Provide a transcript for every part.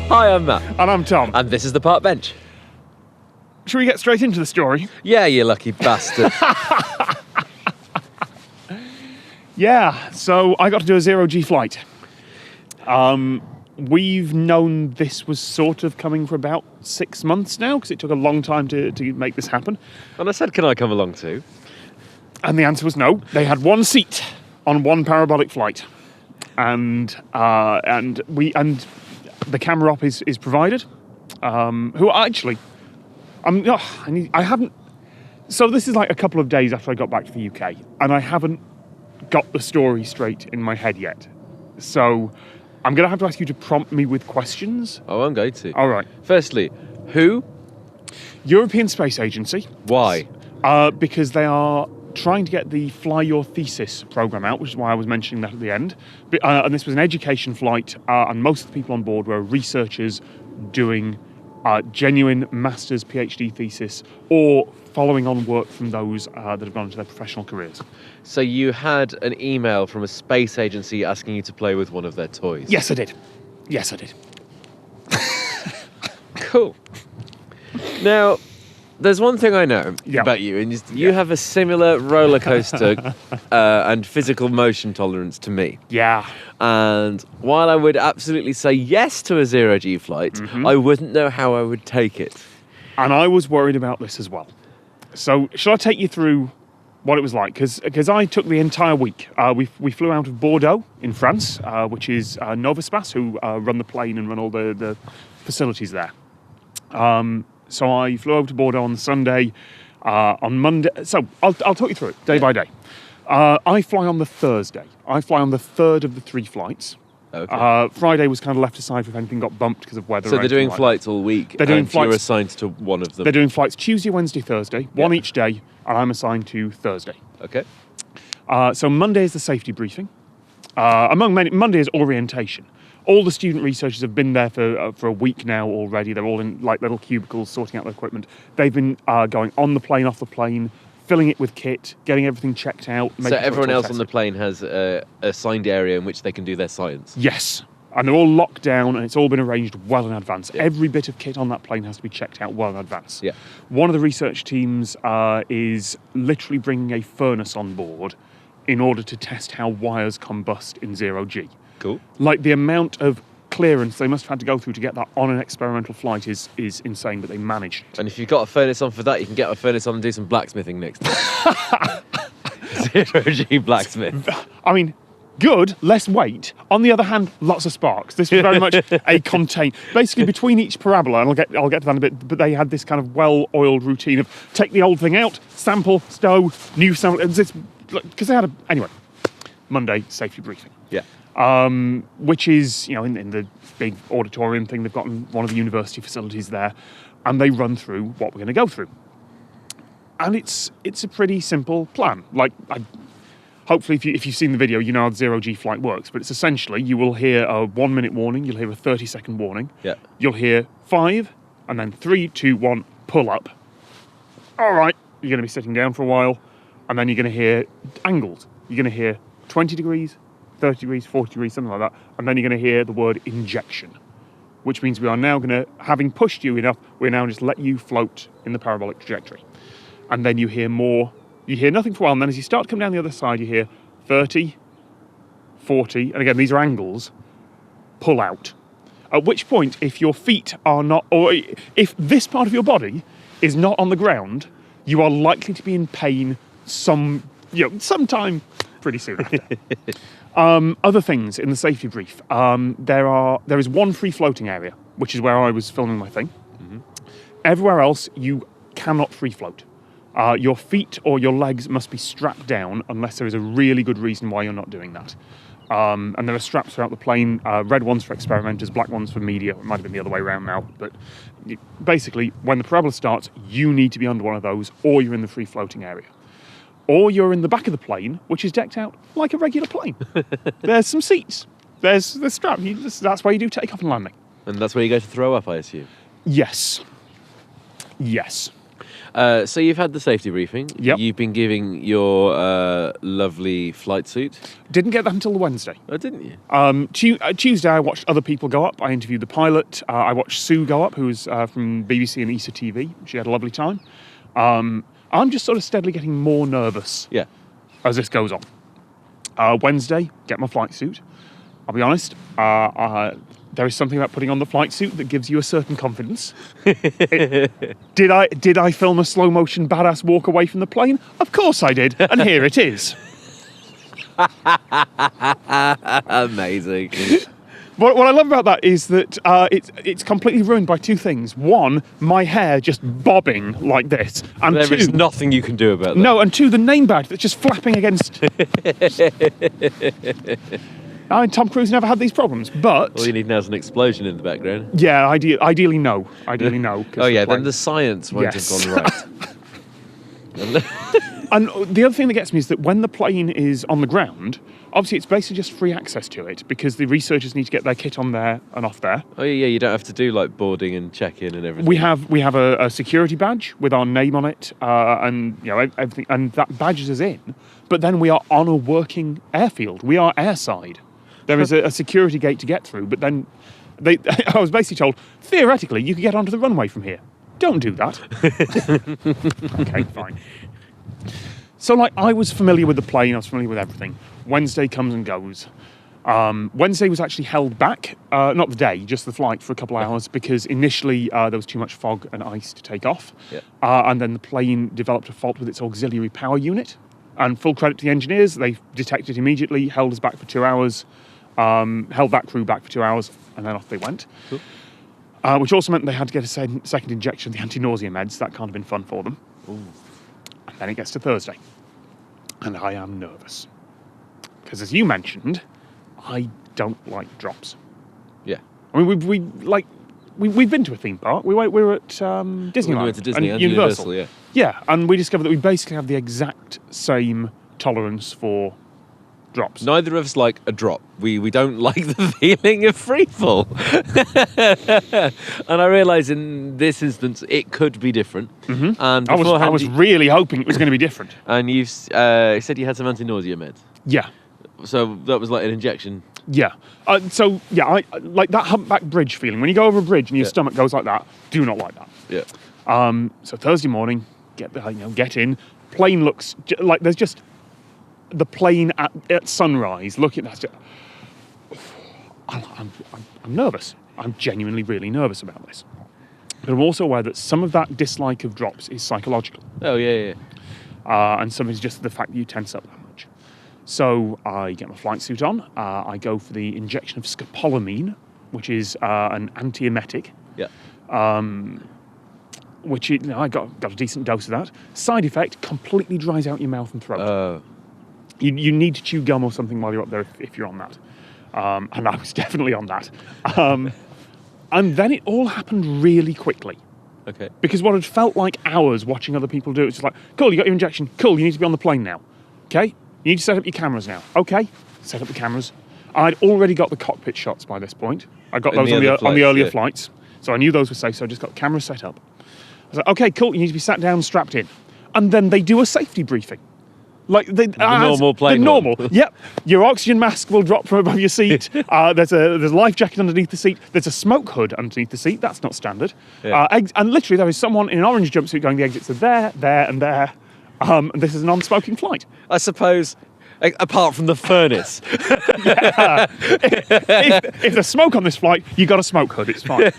Hi, I'm Matt. And I'm Tom. And this is the Park Bench. Shall we get straight into the story? Yeah, you lucky bastard. Yeah, so I got to do a zero-G flight. We've known this was sort of coming for about 6 months now, because it took a long time to make this happen. And I said, can I come along too? And the answer was no. They had one seat on one parabolic flight. And the camera op is provided. Who actually... I haven't... So this is like a couple of days after I got back to the UK, and I haven't got the story straight in my head yet. So I'm going to have to ask you to prompt me with questions. Oh, I'm going to. All right. Firstly, who? European Space Agency. Why? Because they are trying to get the Fly Your Thesis program out, which is why I was mentioning that at the end. And this was an education flight, and most of the people on board were researchers doing genuine master's PhD thesis or following on work from those that have gone into their professional careers. So you had an email from a space agency asking you to play with one of their toys? Yes, I did. Cool. Now, there's one thing I know Yeah. about you, and you have a similar roller coaster and physical motion tolerance to me. Yeah. And while I would absolutely say yes to a zero-G flight, I wouldn't know how I would take it. And I was worried about this as well. So shall I take you through what it was like? Because I took the entire week. We flew out of Bordeaux in France, which is Novaspace, who run the plane and run all the facilities there. So I flew over to Bordeaux on Sunday, on Monday. So I'll talk you through it day by day. I fly on the Thursday. I fly on the third of the 3 flights. Okay. Friday was kind of left aside if anything got bumped because of weather. So they're doing flights all week. They're doing and flights. You're assigned to one of them. They're doing flights Tuesday, Wednesday, Thursday, one each day, and I'm assigned to Thursday. Okay. So Monday is the safety briefing. Among many, Monday is orientation. All the student researchers have been there for a week now already. They're all in like little cubicles sorting out their equipment. They've been going on the plane, off the plane, filling it with kit, getting everything checked out. So everyone else on the plane has a assigned area in which they can do their science? Yes. And they're all locked down and it's all been arranged well in advance. Yeah. Every bit of kit on that plane has to be checked out well in advance. Yeah. One of the research teams is literally bringing a furnace on board in order to test how wires combust in zero-G. Cool. Like the amount of clearance they must have had to go through to get that on an experimental flight is insane, but they managed it. And if you've got a furnace on for that, you can get a furnace on and do some blacksmithing next time. Zero-G blacksmith. I mean, good, less weight. On the other hand, lots of sparks. This was very much a contain. Basically, between each parabola, and I'll get to that in a bit, but they had this kind of well-oiled routine of take the old thing out, sample, stow, new sample. Because they had anyway, Monday, safety briefing. Yeah. Which is, in the big auditorium thing they've got in one of the university facilities there, and they run through what we're going to go through. And it's a pretty simple plan. Hopefully, if you've seen the video, you know how the zero-G flight works, but it's essentially, you will hear a 1-minute warning, you'll hear a 30-second warning, Yeah. you'll hear 5, and then 3, 2, 1, pull up. All right, you're going to be sitting down for a while, and then you're going to hear angles. You're going to hear 20 degrees, 30 degrees, 40 degrees, something like that, and then you're going to hear the word injection, which means we are now going to, having pushed you enough, we're now just let you float in the parabolic trajectory. And then you hear more. You hear nothing for a while, and then as you start to come down the other side, you hear 30, 40, and again, these are angles, pull out. At which point, if your feet are not, or if this part of your body is not on the ground, you are likely to be in pain sometime pretty soon after. Other things in the safety brief, there is one free floating area, which is where I was filming my thing. Mm-hmm. Everywhere else, you cannot free float. Your feet or your legs must be strapped down unless there is a really good reason why you're not doing that. And there are straps throughout the plane, red ones for experimenters, black ones for media. It might have been the other way around now. But basically, when the parabola starts, you need to be under one of those, or you're in the free floating area. Or you're in the back of the plane, which is decked out like a regular plane. There's some seats. There's the strap. That's where you do takeoff and landing. And that's where you go to throw up, I assume? Yes. So you've had the safety briefing. Yep. You've been giving your lovely flight suit. Didn't get that until the Wednesday. Oh, didn't you? Tuesday, I watched other people go up. I interviewed the pilot. I watched Sue go up, who was from BBC and ESA TV. She had a lovely time. I'm just sort of steadily getting more nervous Yeah. as this goes on. Wednesday, get my flight suit. I'll be honest, there is something about putting on the flight suit that gives you a certain confidence. Did I film a slow motion badass walk away from the plane? Of course I did, and here it is. Amazing. What I love about that is that it's completely ruined by two things. One, my hair just bobbing like this, and There two, is nothing you can do about that. no, and two, the name badge that's just flapping against. Tom Cruise never had these problems, but All you need now is an explosion in the background. yeah, ideally no. 'Cause Oh yeah, plane- then the science won't Yes. have gone right. And the other thing that gets me is that when the plane is on the ground, obviously it's basically just free access to it because the researchers need to get their kit on there and off there. Oh yeah, you don't have to do like boarding and check-in and everything. We have a security badge with our name on it, and everything, and that badges us in. But then we are on a working airfield. We are airside. There is a security gate to get through, but then I was basically told theoretically you could get onto the runway from here. Don't do that. Okay, fine. So I was familiar with the plane. I was familiar with everything. Wednesday comes and goes. Wednesday was actually held back, not the day, just the flight for a couple of hours because initially there was too much fog and ice to take off. Yeah. And then the plane developed a fault with its auxiliary power unit. And full credit to the engineers, they detected immediately, held us back for 2 hours, held that crew back for 2 hours, and then off they went. Cool. Which also meant they had to get a second injection of the anti-nausea meds. That can't have been fun for them. Ooh. And then it gets to Thursday. And I am nervous. Because as you mentioned, I don't like drops. Yeah. I mean, we've been to a theme park. We were at Disneyland. We went to Disney and Universal. yeah. Yeah, and we discovered that we basically have the exact same tolerance for drops. Neither of us like a drop. We don't like the feeling of freefall. And I realise in this instance it could be different. Mm-hmm. And I beforehand was really hoping it was going to be different. And you've said you had some anti-nausea meds. Yeah. So that was like an injection. Yeah. I like that humpback bridge feeling. When you go over a bridge and your stomach goes like that, do not like that. Yeah. So Thursday morning, get in. Plane looks like there's just the plane at sunrise. Looking at that, I'm nervous. I'm genuinely really nervous about this. But I'm also aware that some of that dislike of drops is psychological. Oh yeah. And some is just the fact that you tense up that much. So I get my flight suit on. I go for the injection of scopolamine, which is an antiemetic. Yeah. Which I got a decent dose of that. Side effect: completely dries out your mouth and throat. You need to chew gum or something while you're up there if you're on that. And I was definitely on that. And then it all happened really quickly. Okay. Because what had felt like hours watching other people do it, it's just like, cool, you got your injection. Cool, you need to be on the plane now. Okay? You need to set up your cameras now. Okay? Set up the cameras. I'd already got the cockpit shots by this point. I got those on the earlier flights. So I knew those were safe, so I just got the cameras set up. I was like, okay, cool, you need to be sat down, strapped in. And then they do a safety briefing. Like the normal plane. The normal. Yep. Your oxygen mask will drop from above your seat. There's a life jacket underneath the seat. There's a smoke hood underneath the seat. That's not standard. Yeah. And literally there is someone in an orange jumpsuit going, the exits are there, there, and there. And this is a non-smoking flight. I suppose, apart from the furnace. If there's smoke on this flight, you got a smoke hood. It's fine.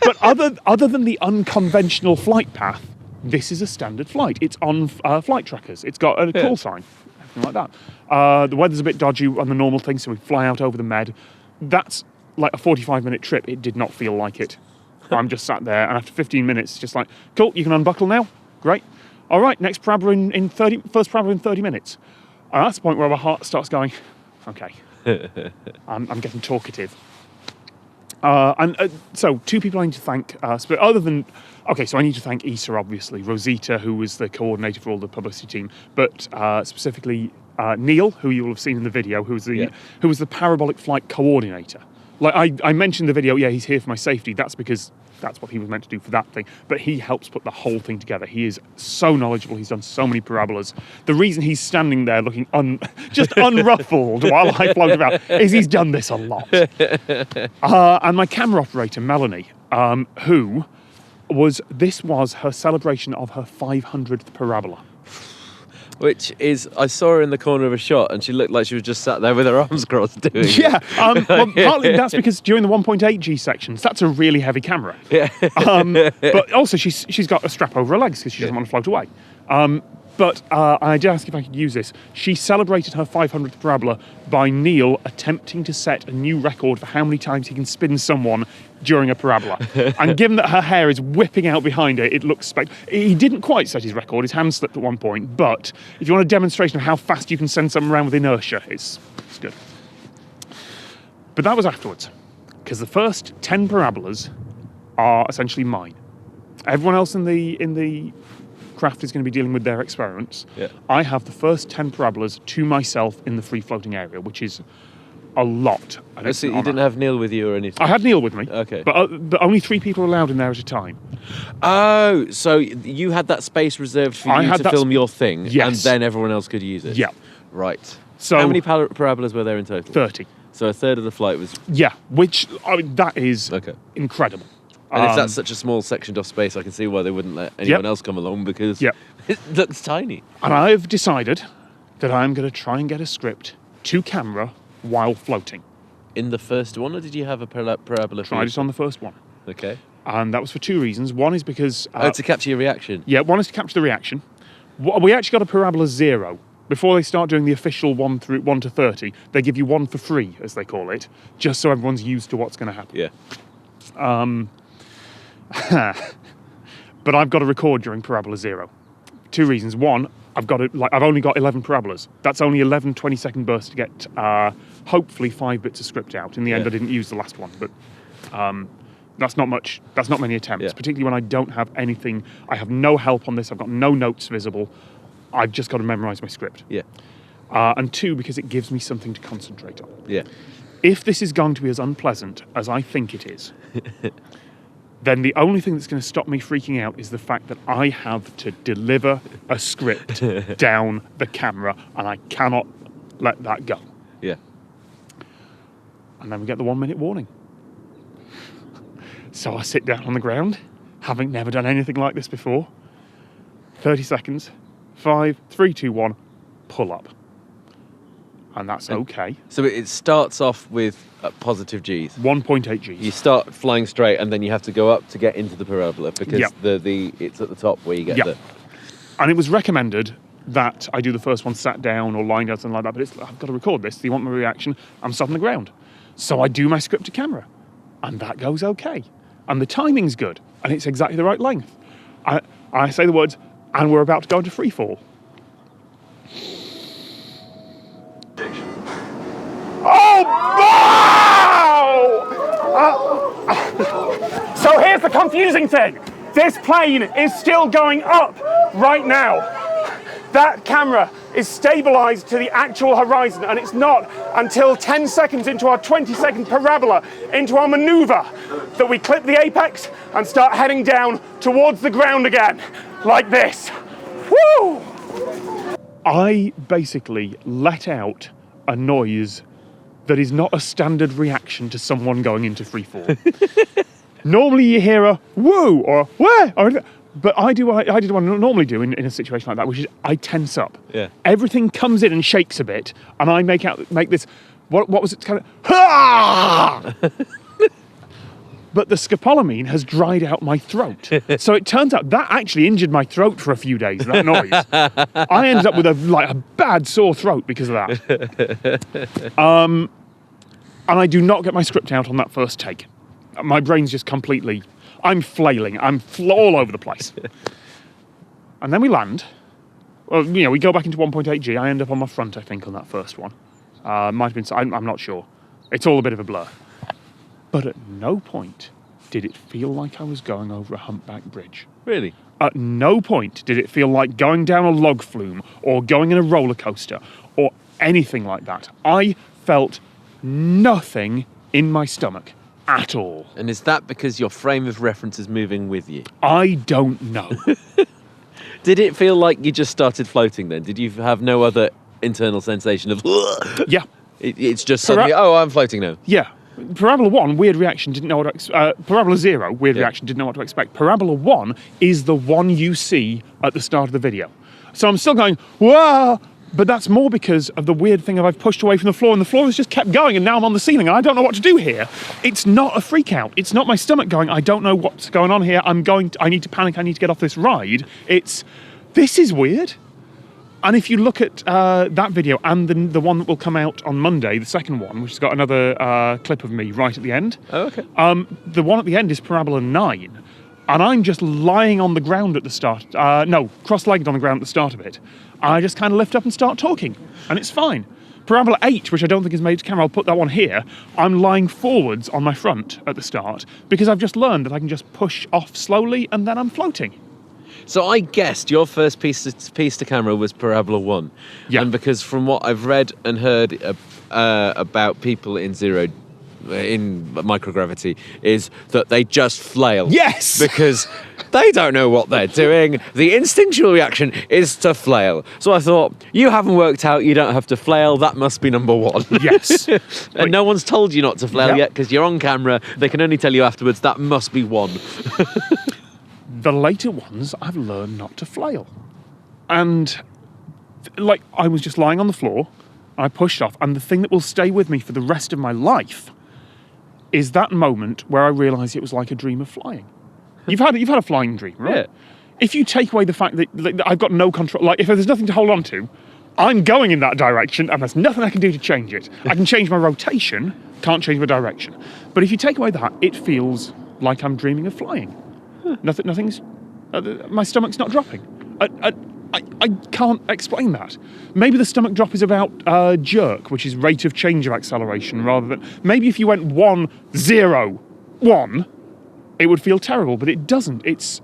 But other than the unconventional flight path, this is a standard flight. It's on flight trackers. It's got a call sign, everything like that. The weather's a bit dodgy on the normal thing, so we fly out over the Med. That's like a 45-minute trip. It did not feel like it. I'm just sat there, and after 15 minutes, just like, cool, you can unbuckle now. Great. All right, next parabola first parabola in 30 minutes. And that's the point where my heart starts going, okay, I'm getting talkative. So two people I need to thank, so I need to thank ESA, obviously, Rosita, who was the coordinator for all the publicity team, but specifically Neil, who you will have seen in the video, who was the parabolic flight coordinator. Like I mentioned the video, yeah, he's here for my safety. That's because that's what he was meant to do for that thing. But he helps put the whole thing together. He is so knowledgeable. He's done so many parabolas. The reason he's standing there looking just unruffled while I float about is he's done this a lot. And my camera operator, Melanie, this was her celebration of her 500th parabola. Which is, I saw her in the corner of a shot and she looked like she was just sat there with her arms crossed doing it. Yeah, well, partly that's because during the 1.8G sections, that's a really heavy camera. Yeah. But also she's got a strap over her legs because she doesn't want to float away. But I did ask if I could use this. She celebrated her 500th parabola by Neil attempting to set a new record for how many times he can spin someone during a parabola. And given that her hair is whipping out behind her, it looks he didn't quite set his record. His hand slipped at one point. But if you want a demonstration of how fast you can send someone around with inertia, it's good. But that was afterwards, because the first 10 parabolas are essentially mine. Everyone else in the craft is going to be dealing with their experiments. Yeah. I have the first 10 parabolas to myself in the free-floating area, which is a lot. And So you didn't have Neil with you or anything? I had Neil with me. Okay. But only 3 people are allowed in there at a time. Oh, so you had that space reserved for you to film your thing, Yes. and then everyone else could use it? Yeah. Right. So how many parabolas were there in total? 30. So a third of the flight was... Yeah, which, I mean, that is Okay. incredible. And if that's such a small sectioned off space, I can see why they wouldn't let anyone else come along, because it looks tiny. And I've decided that I'm going to try and get a script to camera while floating. In the first one, or did you have a parabola? Tried it on the first one. Okay. And that was for 2 reasons. One is because... to capture your reaction? Yeah, one is to capture the reaction. We actually got a parabola 0. Before they start doing the official 1 to 30, they give you 1 for free, as they call it, just so everyone's used to what's going to happen. Yeah. But I've got to record during parabola 0. 2 reasons. One, I've only got 11 parabolas. That's only 11 20-second bursts to get hopefully 5 bits of script out. In the end, I didn't use the last one, but that's not much. That's not many attempts, particularly when I don't have anything. I have no help on this. I've got no notes visible. I've just got to memorise my script. Yeah. And 2, because it gives me something to concentrate on. Yeah. If this is going to be as unpleasant as I think it is, then the only thing that's going to stop me freaking out is the fact that I have to deliver a script down the camera, and I cannot let that go. Yeah. And then we get the 1-minute warning. So I sit down on the ground, having never done anything like this before. 30 seconds. 5, 3, 2, 1, pull up. And that's okay. So it starts off with positive Gs. 1.8 Gs. You start flying straight, and then you have to go up to get into the parabola, because it's at the top where you get the... And it was recommended that I do the first one sat down or lying down, something like that, but I've got to record this. Do you want my reaction? I'm sat on the ground. So I do my script to camera, and that goes okay. And the timing's good, and it's exactly the right length. I say the words, and we're about to go into free fall. Oh, wow! So here's the confusing thing. This plane is still going up right now. That camera is stabilized to the actual horizon, and it's not until 10 seconds into our 20-second parabola, into our maneuver, that we clip the apex and start heading down towards the ground again, like this. Woo! I basically let out a noise that is not a standard reaction to someone going into free fall. Normally you hear a woo or where, but I did what I normally do in a situation like that, which is I tense up. Yeah. Everything comes in and shakes a bit, and I make this. What was it? Kind of. Ha! But the scopolamine has dried out my throat, so it turns out that actually injured my throat for a few days. That noise. I ended up with a bad sore throat because of that. And I do not get my script out on that first take. My brain's just completely... I'm flailing. I'm all over the place. And then we land. Well, we go back into 1.8G. I end up on my front, I think, on that first one. Might have been... I'm not sure. It's all a bit of a blur. But at no point did it feel like I was going over a humpback bridge. Really? At no point did it feel like going down a log flume or going in a roller coaster or anything like that. I felt nothing in my stomach at all. And is that because your frame of reference is moving with you? I don't know. Did it feel like you just started floating then? Did you have no other internal sensation of... Yeah. It's just suddenly, I'm floating now. Yeah. Parabola 1, weird reaction, didn't know what to Parabola 0, weird reaction, didn't know what to expect. Parabola 1 is the one you see at the start of the video. So I'm still going, whoa! But that's more because of the weird thing of I've pushed away from the floor and the floor has just kept going and now I'm on the ceiling and I don't know what to do here. It's not a freak out. It's not my stomach going, I don't know what's going on here. I need to panic. I need to get off this ride. This is weird. And if you look at that video and the one that will come out on Monday, the second one, which has got another clip of me right at the end. Oh, okay. The one at the end is Parabola 9. And I'm just lying on the ground at the start. Cross-legged on the ground at the start of it. I just kind of lift up and start talking, and it's fine. Parabola 8, which I don't think is made to camera, I'll put that one here. I'm lying forwards on my front at the start because I've just learned that I can just push off slowly and then I'm floating. So I guessed your first piece to camera was Parabola 1. Yeah. And because from what I've read and heard about people in microgravity is that they just flail. Yes! Because they don't know what they're doing. The instinctual reaction is to flail. So I thought, you haven't worked out, you don't have to flail, that must be number one. Yes. And no one's told you not to flail yet because you're on camera. They can only tell you afterwards, that must be one. The later ones, I've learned not to flail. And I was just lying on the floor, I pushed off, and the thing that will stay with me for the rest of my life is that moment where I realised it was like a dream of flying. You've had a flying dream, right? Yeah. If you take away the fact that I've got no control, if there's nothing to hold on to, I'm going in that direction and there's nothing I can do to change it. I can change my rotation, can't change my direction. But if you take away that, it feels like I'm dreaming of flying. Nothing's... my stomach's not dropping. I can't explain that. Maybe the stomach drop is about jerk, which is rate of change of acceleration, rather than... Maybe if you went 1, 0, 1, it would feel terrible, but it doesn't. It's...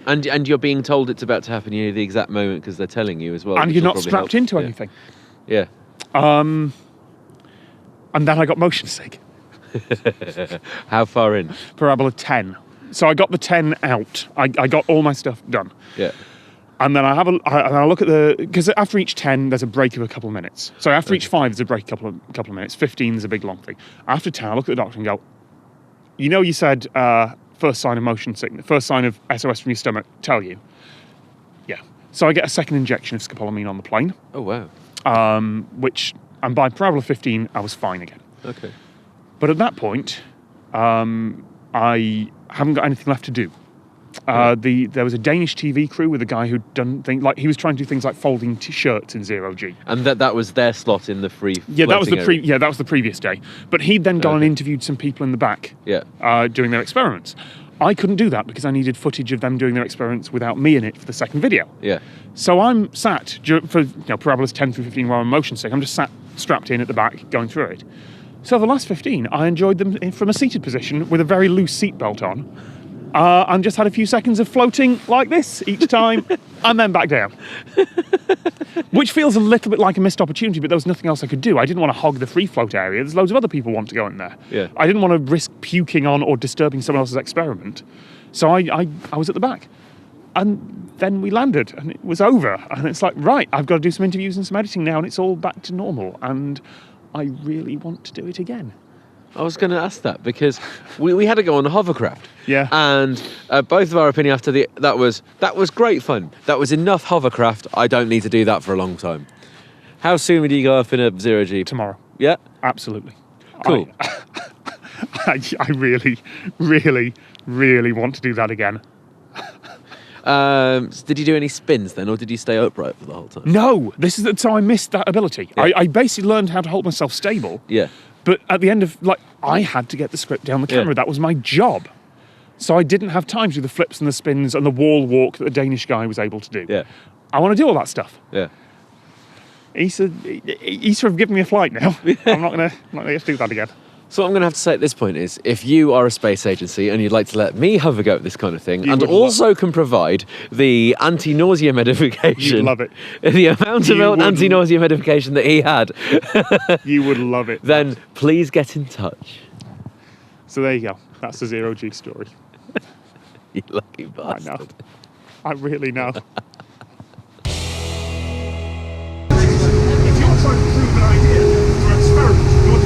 And you're being told it's about to happen, you know, the exact moment because they're telling you as well. And you're not strapped into anything. Yeah. And then I got motion sick. How far in? Parabola 10. So I got the 10 out. I got all my stuff done. Yeah. And then I look at because after each 10 there's a break of a couple of minutes. So after each 5 there's a break a couple of minutes. 15 is a big long thing. After 10 I look at the doctor and go, you know, you said first sign of motion sickness, first sign of SOS from your stomach, tell you. Yeah. So I get a second injection of scopolamine on the plane. Oh wow. And by Parabola 15 I was fine again. Okay. But at that point, I haven't got anything left to do. There was a Danish TV crew with a guy who'd done things like he was trying to do things like folding shirts in 0G. And that was their slot in the free. Yeah, that was the previous day. But he'd then gone and interviewed some people in the back. Yeah. Doing their experiments. I couldn't do that because I needed footage of them doing their experiments without me in it for the second video. Yeah. So I'm sat for Parabolas 10 through 15 while I'm motion sick. I'm just sat strapped in at the back going through it. So the last 15, I enjoyed them from a seated position with a very loose seatbelt on, and just had a few seconds of floating like this each time, and then back down. Which feels a little bit like a missed opportunity, but there was nothing else I could do. I didn't want to hog the free float area. There's loads of other people who want to go in there. Yeah. I didn't want to risk puking on or disturbing someone else's experiment. So I was at the back. And then we landed, and it was over. And it's like, right, I've got to do some interviews and some editing now, and it's all back to normal. And I really want to do it again. I was going to ask that because we had to go on a hovercraft. Yeah. And both of our opinion after that was great fun. That was enough hovercraft. I don't need to do that for a long time. How soon would you go up in a 0G? Tomorrow. Yeah? Absolutely. Cool. I really, really, really want to do that again. Did you do any spins then, or did you stay upright for the whole time? No, so I missed that ability. Yeah. I basically learned how to hold myself stable. Yeah. But at the end of, I had to get the script down the camera. Yeah. That was my job. So I didn't have time to do the flips and the spins and the wall walk that the Danish guy was able to do. Yeah. I want to do all that stuff. Yeah. He's sort of given me a flight now. I'm not gonna get to do that again. So what I'm going to have to say at this point is, if you are a space agency and you'd like to let me have a go at this kind of thing, You and would also can provide the anti-nausea medication, You'd love it. the amount You of would- anti-nausea medication that he had, You would love it. then please get in touch. So there you go. That's the Zero G story. You lucky I bastard. know. I really know. If you're trying to prove an idea or experiment, you're